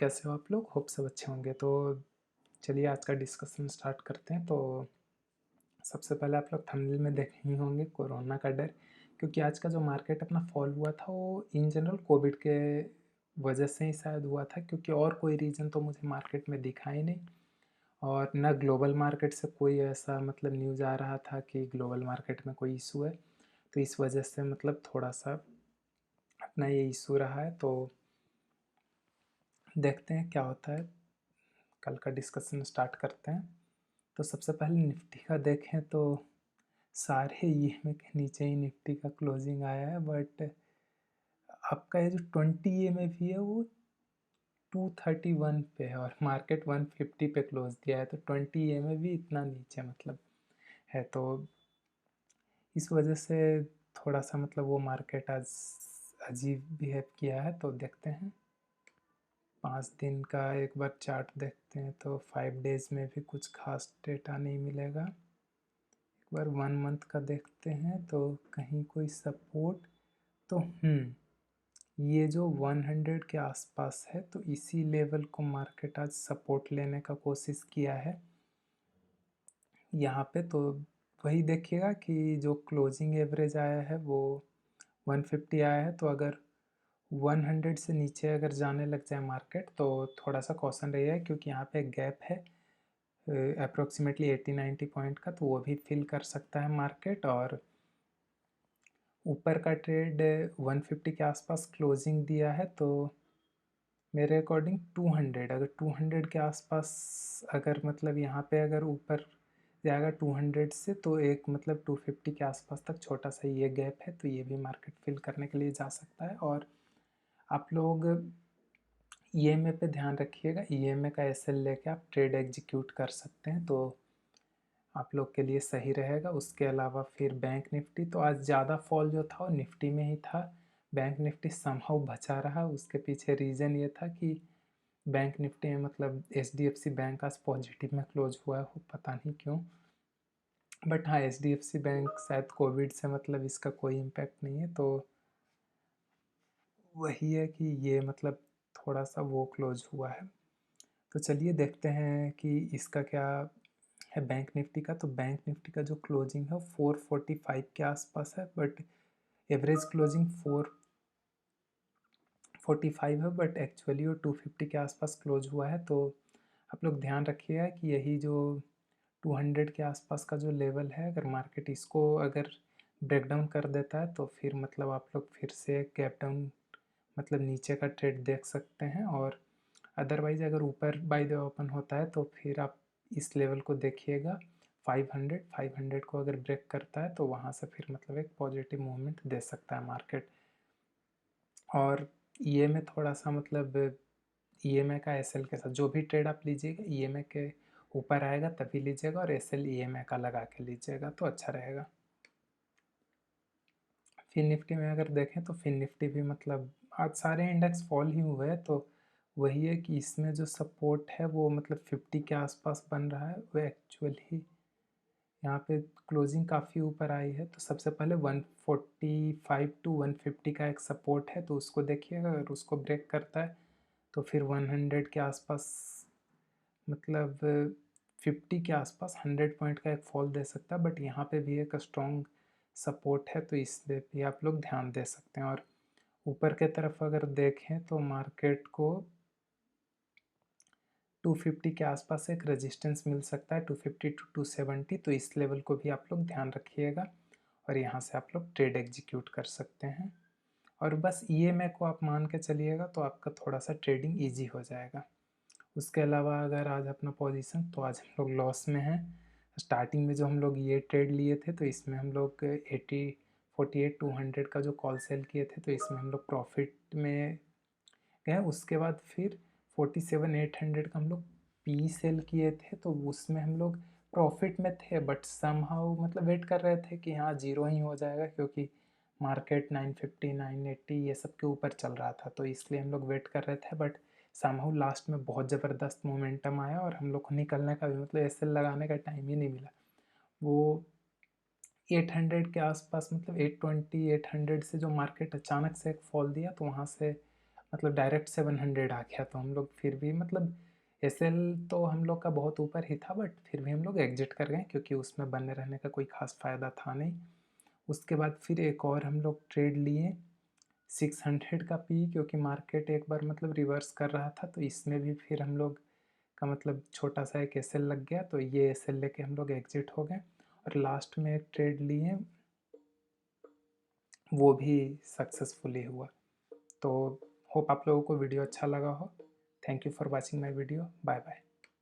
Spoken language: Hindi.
कैसे हो आप लोग? होप सब अच्छे होंगे। तो चलिए आज का डिस्कशन स्टार्ट करते हैं। तो सबसे पहले आप लोग थंबनेल में देखे ही होंगे कोरोना का डर, क्योंकि आज का जो मार्केट अपना फॉल हुआ था वो इन जनरल कोविड के वजह से ही शायद हुआ था, क्योंकि और कोई रीज़न तो मुझे मार्केट में दिखा ही नहीं। और ना ग्लोबल मार्केट से कोई ऐसा मतलब न्यूज़ आ रहा था कि ग्लोबल मार्केट में कोई इशू है। तो इस वजह से मतलब थोड़ा सा अपना ये इशू रहा है। तो देखते हैं क्या होता है। कल का डिस्कशन स्टार्ट करते हैं। तो सबसे पहले निफ्टी का देखें तो सारे ईएमए के नीचे ही निफ्टी का क्लोजिंग आया है, बट आपका ये जो 20 ईएमए भी है वो 231 पे है और मार्केट 150 पे क्लोज दिया है। तो 20 ईएमए भी इतना नीचे मतलब है। तो इस वजह से थोड़ा सा मतलब वो मार्केट आज अजीब बिहेव किया है। तो देखते हैं 5 दिन का एक बार चार्ट देखते हैं। तो 5 डेज में भी कुछ खास डेटा नहीं मिलेगा। एक बार 1 मंथ का देखते हैं तो कहीं कोई सपोर्ट तो ये जो 100 के आसपास है, तो इसी लेवल को मार्केट आज सपोर्ट लेने का कोशिश किया है यहाँ पे। तो वही देखिएगा कि जो क्लोजिंग एवरेज आया है वो 150 आया है। तो अगर 100 से नीचे अगर जाने लग जाए मार्केट तो थोड़ा सा कॉशन रहिए, क्योंकि यहाँ पे एक गैप है अप्रोक्सीमेटली 80-90 पॉइंट का, तो वो भी फिल कर सकता है मार्केट। और ऊपर का ट्रेड 150 के आसपास क्लोजिंग दिया है। तो मेरे अकॉर्डिंग 200, अगर 200 के आसपास अगर मतलब यहाँ पे अगर ऊपर जाएगा 200 से, तो एक मतलब 250 के आसपास तक छोटा सा ये गैप है, तो ये भी मार्केट फिल करने के लिए जा सकता है। और आप लोग ईएमए पे ध्यान रखिएगा, ईएमए का एसएल लेके आप ट्रेड एग्जीक्यूट कर सकते हैं, तो आप लोग के लिए सही रहेगा। उसके अलावा फिर बैंक निफ्टी, तो आज ज़्यादा फॉल जो था वो निफ्टी में ही था। बैंक निफ्टी समहाउ बचा रहा। उसके पीछे रीज़न ये था कि बैंक निफ्टी में मतलब एचडीएफसी बैंक आज पॉजिटिव में क्लोज हुआ है, पता नहीं क्यों। बट हाँ, एचडीएफसी बैंक शायद कोविड से मतलब इसका कोई इम्पैक्ट नहीं है। तो वही है कि ये मतलब थोड़ा सा वो क्लोज हुआ है। तो चलिए देखते हैं कि इसका क्या है बैंक निफ्टी का। तो बैंक निफ्टी का जो क्लोजिंग है 445 के आसपास है, बट एवरेज क्लोजिंग 445 है, बट एक्चुअली वो 250 के आसपास क्लोज हुआ है। तो आप लोग ध्यान रखिएगा कि यही जो 200 के आसपास का जो लेवल है, अगर मार्केट इसको अगर ब्रेक डाउन कर देता है तो फिर मतलब आप लोग फिर से गैप डाउन मतलब नीचे का ट्रेड देख सकते हैं। और अदरवाइज़ अगर ऊपर बाय द ओपन होता है तो फिर आप इस लेवल को देखिएगा 500 को अगर ब्रेक करता है तो वहाँ से फिर मतलब एक पॉजिटिव मूवमेंट दे सकता है मार्केट। और ईएमए थोड़ा सा मतलब ईएमए का एसएल के साथ जो भी ट्रेड आप लीजिएगा ईएमए के ऊपर आएगा तभी लीजिएगा, और एसएल ईएमए का लगा के लीजिएगा तो अच्छा रहेगा। फिन निफ्टी में अगर देखें तो फिन निफ्टी भी मतलब आज सारे इंडेक्स फॉल ही हुए हैं। तो वही है कि इसमें जो सपोर्ट है वो मतलब 50 के आसपास बन रहा है। वो एक्चुअली यहाँ पे क्लोजिंग काफ़ी ऊपर आई है। तो सबसे पहले 145 टू 150 का एक सपोर्ट है, तो उसको देखिएगा। अगर उसको ब्रेक करता है तो फिर 100 के आसपास मतलब 50 के आसपास 100 पॉइंट का एक फॉल दे सकता है। बट यहाँ पे भी एक स्ट्रॉन्ग सपोर्ट है, तो इस पे भी आप लोग ध्यान दे सकते हैं। और ऊपर के तरफ अगर देखें तो मार्केट को 250 के आसपास एक रेजिस्टेंस मिल सकता है, 250 टू 270। तो इस लेवल को भी आप लोग ध्यान रखिएगा और यहाँ से आप लोग ट्रेड एग्जीक्यूट कर सकते हैं। और बस ईएमए को आप मान के चलिएगा तो आपका थोड़ा सा ट्रेडिंग ईजी हो जाएगा। उसके अलावा अगर आज अपना पोजीशन, तो आज हम लोग लॉस में हैं। स्टार्टिंग में जो हम लोग ये ट्रेड लिए थे तो इसमें हम लोग 48 200 का जो कॉल सेल किए थे तो इसमें हम लोग प्रॉफिट में गए। उसके बाद फिर 47 800 का हम लोग पी सेल किए थे, तो उसमें हम लोग प्रॉफिट में थे, बट समहाउ मतलब वेट कर रहे थे कि हाँ जीरो ही हो जाएगा, क्योंकि मार्केट 950 980 ये सब के ऊपर चल रहा था, तो इसलिए हम लोग वेट कर रहे थे। बट समहाउ लास्ट में बहुत ज़बरदस्त मोमेंटम आया और हम लोग को निकलने का भी मतलब एस लगाने का टाइम ही नहीं मिला। वो 800 के आसपास मतलब 820 800 से जो मार्केट अचानक से एक फॉल दिया, तो वहाँ से मतलब डायरेक्ट 700 आ गया, तो हम लोग फिर भी मतलब एसएल तो हम लोग का बहुत ऊपर ही था, बट फिर भी हम लोग एग्जिट कर गए क्योंकि उसमें बने रहने का कोई ख़ास फ़ायदा था नहीं। उसके बाद फिर एक और हम लोग ट्रेड लिए 600 का पी, क्योंकि मार्केट एक बार मतलब रिवर्स कर रहा था, तो इसमें भी फिर हम लोग का मतलब छोटा सा एक एसएल लग गया, तो ये एसएल लेके हम लोग एग्जिट हो गए। और लास्ट में एक ट्रेड लिए, वो भी सक्सेसफुली हुआ। तो होप आप लोगों को वीडियो अच्छा लगा हो। Thank you for watching my video. Bye bye.